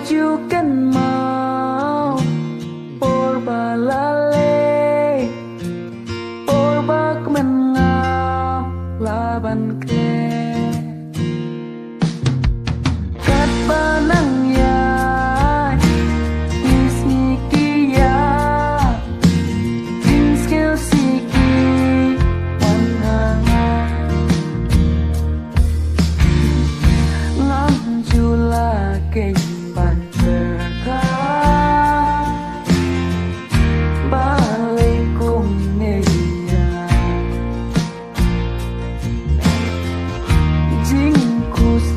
majukan mau Purba lale Purba kemenang laban ke Kat banang ya Ismiki ya Tingskil siki Wanhangan Nganjula ke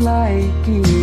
like you